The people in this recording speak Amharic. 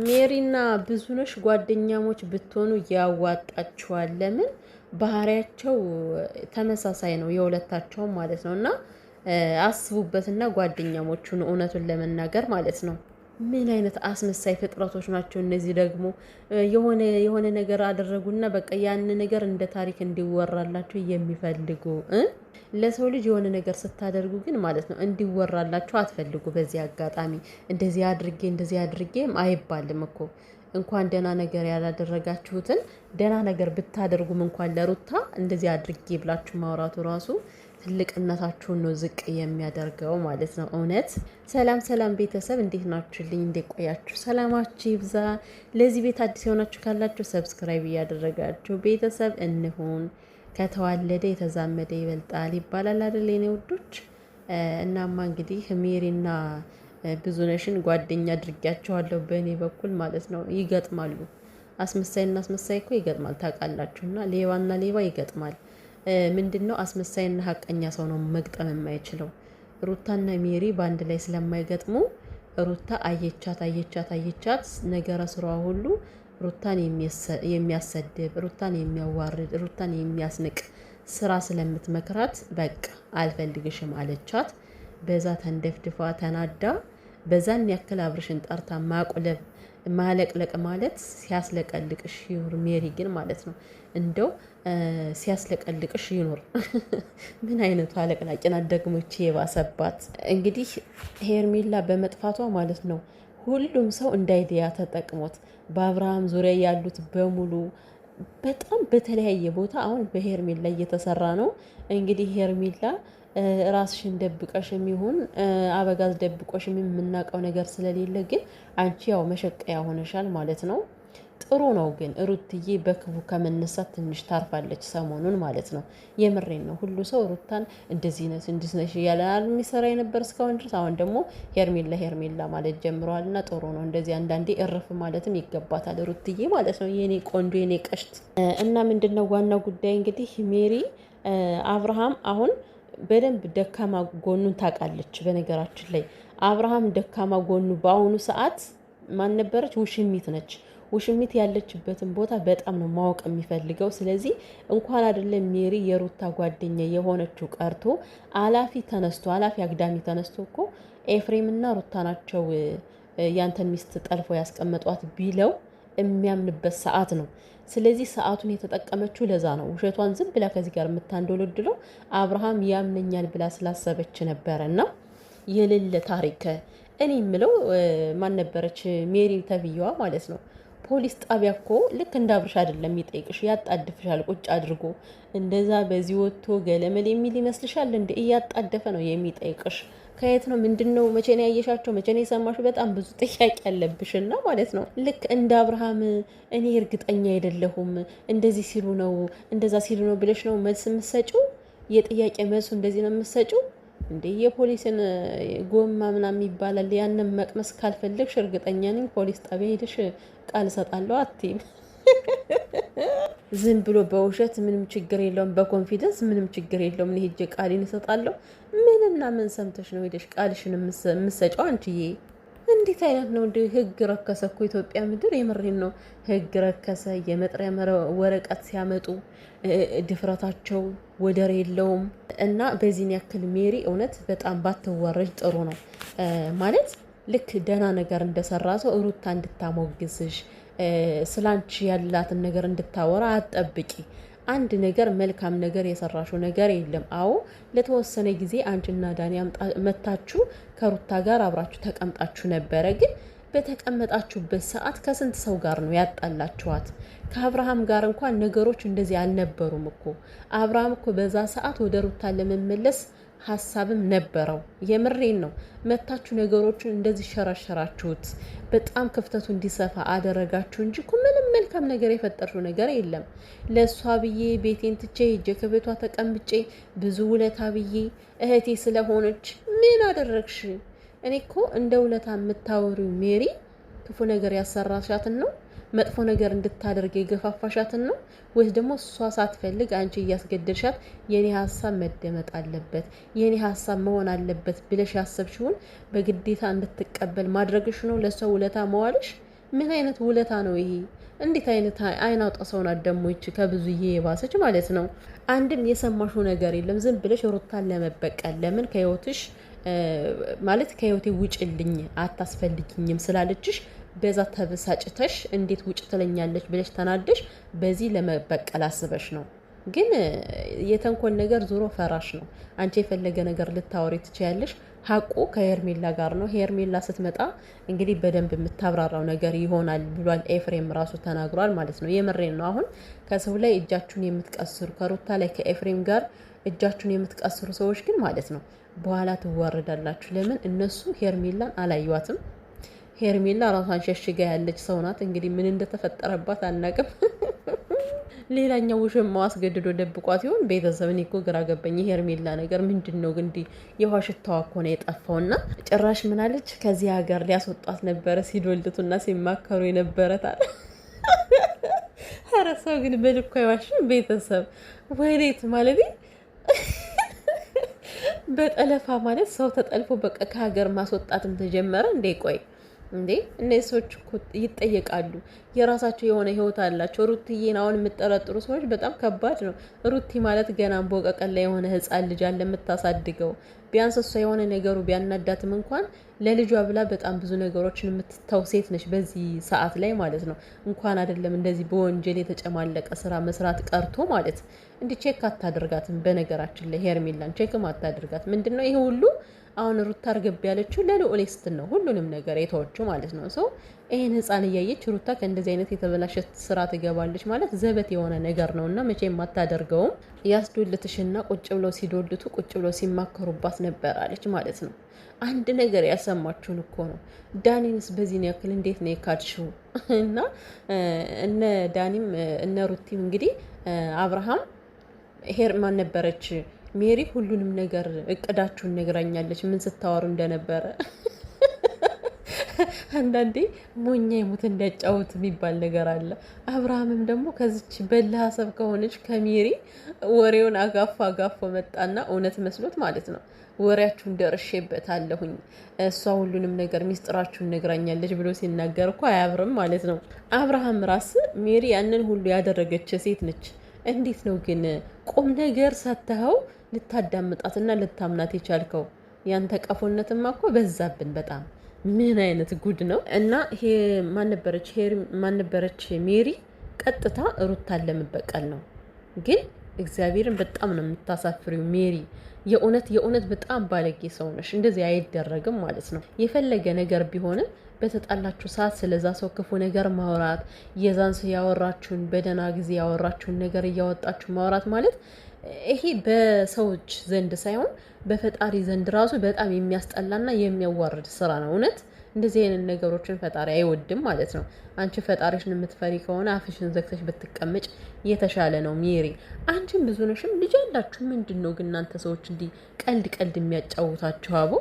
ሜሪና ብዙነሽ ጓደኛሞች ብትሆኑ ያዋጣችኋል። ለምን ባህሪያቸው ተመሳሳይ ነው የሁለታቸውም ማለት ነው። እና አስቡበትና ጓደኛሞቹን እውነቱን ለመናገር ማለት ነው። ምን አይነት አስመሳይ ፍጥረቶች ናቸው እነዚህ ደግሞ የሆነ ነገር አደረጉና በቃ ያን ነገር እንደ ታሪክ እንዲወራላቸው የሚፈልጉ ለሰው ልጅ የሆነ ነገር ስታደርጉ ግን ማለት ነው እንዲወራላችሁ አትፈልጉ። በዚህ አጋጣሚ እንደዚህ አድርጌ አይባልም እኮ እንኳን ደህና ነገር ያላደረጋችሁትን ደህና ነገር ብታደርጉም እንኳን ለሩታ እንደዚህ አድርጌ ብላችሁ ማውራቱ ራሱ ትልቅነታችሁን ነው ዝቅ የሚያደርገው ማለት ነው። እውነት ሰላም ሰላም ቤተሰብ እንዴት ናችሁልኝ? እንዴት ቆያችሁ? ሰላማችሁ ይብዛ። ለዚህ ቤት አዲስ የሆናችሁ ካላችሁ ሰብስክራይብ እያደረጋችሁ ቤተሰብ እንሁን። ከተዋለደ የተዛመደ ይበልጣል ይባላል አይደል የኔ ውዶች? እናማ እንግዲህ ሜሪና ብዙነሽን ጓደኛ አድርጊያቸዋለሁ በእኔ በኩል ማለት ነው። ይገጥማሉ። አስመሳይና አስመሳይ እኮ ይገጥማል ታውቃላችሁና፣ ሌባና ሌባ ይገጥማል። ምንድነው አስመሳይና ሀቀኛ ሰው ነው መግጠም የማይችለው። ሩታና ሜሪ በአንድ ላይ ስለማይገጥሙ ሩታ አየቻት ነገረ ስራዋ ሁሉ ሩታን የሚያሰድብ፣ ሩታን የሚያዋርድ፣ ሩታን የሚያስንቅ ስራ ስለምትመክራት በቃ አልፈልግሽም አለቻት። በዛ ተንደፍድፋ ተናዳ በዛን ያክል አብርሽን ጠርታ ማቁለብ ማለቅለቅ ማለት ሲያስለቀልቅሽ ይኑር። ሜሪ ግን ማለት ነው እንደው ሲያስለቀልቅሽ ይኑር። ምን አይነቱ አለቅላቂ ናት ደግሞ ይቺ የባሰባት። እንግዲህ ሄርሜላ በመጥፋቷ ማለት ነው ሁሉም ሰው እንዳይዲያ ተጠቅሞት በአብርሃም ዙሪያ ያሉት በሙሉ በጣም በተለያየ ቦታ አሁን በሄርሜላ እየተሰራ ነው። እንግዲህ ሄርሜላ ራስሽን ደብቀሽም ይሁን አበጋዝ ደብቆሽም የምናውቀው ነገር ስለሌለ ግን አንቺ ያው መሸቀያ ሆነሻል ማለት ነው። ጥሩ ነው ግን ሩትዬ በክፉ ከመነሳት ትንሽ ታርፋለች ሰሞኑን ማለት ነው። የምሬን ነው። ሁሉ ሰው ሩታን እንደዚህ ነሽ እያለ የሚሰራ የነበር እስካሁን ድረስ። አሁን ደግሞ ሄርሜላ ማለት ጀምረዋል እና ጥሩ ነው። እንደዚህ አንዳንዴ እርፍ ማለትም ይገባታል ሩትዬ ማለት ነው። የኔ ቆንጆ የኔ ቀሽት እና ምንድነው ዋናው ጉዳይ እንግዲህ ሜሪ አብርሃም አሁን በደንብ ደካማ ጎኑን ታውቃለች። በነገራችን ላይ አብርሃም ደካማ ጎኑ በአሁኑ ሰዓት ማን ነበረች? ውሽሚት ነች። ውሽሚት ያለችበትን ቦታ በጣም ነው ማወቅ የሚፈልገው። ስለዚህ እንኳን አይደለም ሜሪ የሩታ ጓደኛ የሆነችው ቀርቶ አላፊ አግዳሚ ተነስቶ እኮ ኤፍሬምና ሩታ ናቸው ያንተን ሚስት ጠልፎ ያስቀመጧት ቢለው የሚያምንበት ሰዓት ነው። ስለዚህ ሰዓቱን የተጠቀመችው ለዛ ነው። ውሸቷን ዝም ብላ ከዚህ ጋር የምታንዶለድለው አብርሃም ያምነኛል ብላ ስላሰበች ነበረና የሌለ ታሪክ። እኔ የምለው ማን ነበረች ሜሪ ተብዬዋ ማለት ነው። ፖሊስ ጣቢያ እኮ ልክ እንደ አብርሽ አይደለም የሚጠይቅሽ፣ ያጣድፍሻል ቁጭ አድርጎ እንደዛ በዚህ ወጥቶ ገለመል የሚል ይመስልሻል እንዴ? እያጣደፈ ነው የሚጠይቅሽ። ከየት ነው ምንድነው? መቼ ነው ያየሻቸው? መቼ ነው የሰማሽው? በጣም ብዙ ጥያቄ ያለብሽና ማለት ነው። ልክ እንደ አብርሃም እኔ እርግጠኛ አይደለሁም እንደዚህ ሲሉ ነው እንደዛ ሲሉ ነው ብለሽ ነው መልስ የምትሰጪው። የጥያቄ መልሱ እንደዚህ ነው የምትሰጪው እንዴ? የፖሊስን ጎማ ምናምን ይባላል። ያንን መቅመስ ካልፈለግሽ እርግጠኛ ነኝ ፖሊስ ጣቢያ ሄደሽ ቃል እሰጣለሁ አትይም። ዝም ብሎ በውሸት ምንም ችግር የለውም፣ በኮንፊደንስ ምንም ችግር የለውም። እኔ ሄጄ ቃሌን እሰጣለሁ። ምንና ምን ሰምተሽ ነው ሄደሽ ቃልሽን የምትሰጪው አንቺዬ? እንዴት አይነት ነው እንደ ህግ ረከሰ እኮ ኢትዮጵያ ምድር። የምሬን ነው ህግ ረከሰ። የመጥሪያ ወረቀት ሲያመጡ ድፍረታቸው ወደር የለውም። እና በዚህን ያክል ሜሪ እውነት በጣም ባትወረጅ ጥሩ ነው ማለት ልክ ደህና ነገር እንደሰራ ሰው ሩታ እንድታሞግስሽ ስላንቺ ያላትን ነገር እንድታወራ አትጠብቂ። አንድ ነገር መልካም ነገር የሰራሽው ነገር የለም። አዎ ለተወሰነ ጊዜ አንቺና ዳኒ መታችሁ ከሩታ ጋር አብራችሁ ተቀምጣችሁ ነበረ። ግን በተቀመጣችሁበት ሰዓት ከስንት ሰው ጋር ነው ያጣላችኋት? ከአብርሃም ጋር እንኳን ነገሮች እንደዚህ አልነበሩም እኮ። አብርሃም እኮ በዛ ሰዓት ወደ ሩታ ለመመለስ ሀሳብም ነበረው። የምሬን ነው። መታችሁ ነገሮችን እንደዚህ ሸራሸራችሁት። በጣም ክፍተቱ እንዲሰፋ አደረጋችሁ እንጂ እኮ ምንም መልካም ነገር የፈጠርሽው ነገር የለም። ለእሷ ብዬ ቤቴን ትቼ ሂጄ ከቤቷ ተቀምጬ ብዙ ውለታ ብዬ እህቴ ስለሆነች ምን አደረግሽ? እኔ እኮ እንደ ውለታ የምታወሪው ሜሪ ክፉ ነገር ያሰራሻትን ነው? መጥፎ ነገር እንድታደርግ የገፋፋሻትን ነው? ወይስ ደግሞ እሷ ሳትፈልግ አንቺ እያስገደድሻት የኔ ሀሳብ መደመጥ አለበት የኔ ሀሳብ መሆን አለበት ብለሽ ያሰብሽውን በግዴታ እንድትቀበል ማድረግሽ ነው ለእሷ ውለታ መዋልሽ? ምን አይነት ውለታ ነው ይሄ? እንዴት አይነት አይን አውጣ ሰው ናት ደግሞ ይቺ ከብዙዬ የባሰች ማለት ነው። አንድም የሰማሽው ነገር የለም። ዝም ብለሽ ሩታን ለመበቀል ለምን ከህይወትሽ ማለት ከህይወቴ ውጭልኝ አታስፈልጊኝም ስላለችሽ በዛ ተበሳጭተሽ እንዴት ውጭ ትለኛለች ብለሽ ተናደሽ በዚህ ለመበቀል አስበሽ ነው። ግን የተንኮል ነገር ዞሮ ፈራሽ ነው። አንቺ የፈለገ ነገር ልታወሪ ትችያለሽ። ሀቁ ከሄርሜላ ጋር ነው። ሄርሜላ ስትመጣ እንግዲህ በደንብ የምታብራራው ነገር ይሆናል ብሏል። ኤፍሬም ራሱ ተናግሯል ማለት ነው። የምሬን ነው። አሁን ከሰው ላይ እጃችሁን የምትቀስሩ ከሩታ ላይ ከኤፍሬም ጋር እጃችሁን የምትቀስሩ ሰዎች ግን ማለት ነው በኋላ ትዋረዳላችሁ። ለምን እነሱ ሄርሜላን አላዩዋትም። ሄርሜላ ራሷን ሸሽጋ ያለች ሰው ናት። እንግዲህ ምን እንደተፈጠረባት አናቅም። ሌላኛው ውሽማው አስገድዶ ደብቋት ይሆን? ቤተሰብ እኔ እኮ ግራ ገባኝ። የሄርሜላ ነገር ምንድን ነው? እንዲ የውሃ ሽታዋ እኮ ነው የጠፋውና ጭራሽ ምናለች ከዚህ ሀገር ሊያስወጣት ነበረ ሲዶልቱና ሲማከሩ የነበረታል። ኧረ ሰው ግን በልኩ አይዋሽም። ቤተሰብ ወዴት ማለት በጠለፋ ማለት ሰው ተጠልፎ በቃ ከሀገር ማስወጣትም ተጀመረ እንዴ? ቆይ እንዴ እነዚህ ሰዎች እኮ ይጠየቃሉ። የራሳቸው የሆነ ህይወት አላቸው። ሩትዬን አሁን የምጠረጥሩ ሰዎች በጣም ከባድ ነው። ሩቲ ማለት ገና ቦቀቀላ የሆነ ህፃን ልጅ አለ የምታሳድገው። ቢያንስ እሷ የሆነ ነገሩ ቢያናዳትም እንኳን ለልጇ ብላ በጣም ብዙ ነገሮችን የምትተው ሴት ነች በዚህ ሰዓት ላይ ማለት ነው። እንኳን አይደለም እንደዚህ በወንጀል የተጨማለቀ ስራ መስራት ቀርቶ ማለት እንዲህ ቼክ አታደርጋትም። በነገራችን ላይ ሄርሜላን ቼክም አታደርጋት። ምንድን ነው ይሄ ሁሉ አሁን ሩታ አርገብ ያለችው ለልዑል ስትል ነው ሁሉንም ነገር የተወችው ማለት ነው። ሰው ይሄን ህፃን እያየች ሩታ ከእንደዚህ አይነት የተበላሸ ስራ ትገባለች ማለት ዘበት የሆነ ነገር ነው እና መቼም አታደርገውም። ያስዶልትሽና ቁጭ ብለው ሲዶልቱ ቁጭ ብለው ሲማከሩባት ነበር አለች ማለት ነው። አንድ ነገር ያሰማችሁን እኮ ነው። ዳኒንስ በዚህን ያክል እንዴት ነው የካድሽው? እና እነ ዳኒም እነ ሩቲም እንግዲህ አብርሃም ሄርማን ነበረች ሜሪ ሁሉንም ነገር እቅዳችሁን ነግራኛለች፣ ምን ስታወሩ እንደነበረ። አንዳንዴ ሞኛ የሙት እንዲያጫውት የሚባል ነገር አለ። አብርሃምም ደግሞ ከዚች በላ ሀሳብ ከሆነች ከሜሪ ወሬውን አጋፎ መጣና እውነት መስሎት ማለት ነው። ወሬያችሁን ደርሼበታለሁኝ፣ እሷ ሁሉንም ነገር ሚስጥራችሁን ነግራኛለች ብሎ ሲናገር እኮ አያብርም ማለት ነው። አብርሃም ራስ ሜሪ ያንን ሁሉ ያደረገች ሴት ነች። እንዴት ነው ግን ቁም ነገር ሰጥተኸው ልታዳምጣትና ልታምናት የቻልከው? ያንተ ቀፎነትማ እኮ በዛብን በጣም። ምን አይነት ጉድ ነው? እና ይሄ ማነበረች ሜሪ ቀጥታ ሩታን ለመበቀል ነው። ግን እግዚአብሔርን በጣም ነው የምታሳፍሪው ሜሪ። የእውነት በጣም ባለጌ ሰው ነሽ። እንደዚህ አይደረግም ማለት ነው። የፈለገ ነገር ቢሆንም በተጣላችሁ ሰዓት ስለዛ ሰው ክፉ ነገር ማውራት፣ የዛን ሰው ያወራችሁን በደህና ጊዜ ያወራችሁን ነገር እያወጣችሁ ማውራት ማለት ይሄ በሰዎች ዘንድ ሳይሆን በፈጣሪ ዘንድ ራሱ በጣም የሚያስጠላና የሚያዋርድ ስራ ነው። እውነት እንደዚህ አይነት ነገሮችን ፈጣሪ አይወድም ማለት ነው። አንቺ ፈጣሪሽን የምትፈሪ ከሆነ አፍሽን ዘግተሽ ብትቀመጭ የተሻለ ነው። ሜሪ አንቺን ብዙ ነሽም ልጅ አላችሁ። ምንድን ነው ግን እናንተ ሰዎች እንዲህ ቀልድ የሚያጫውታችሁ አቦ?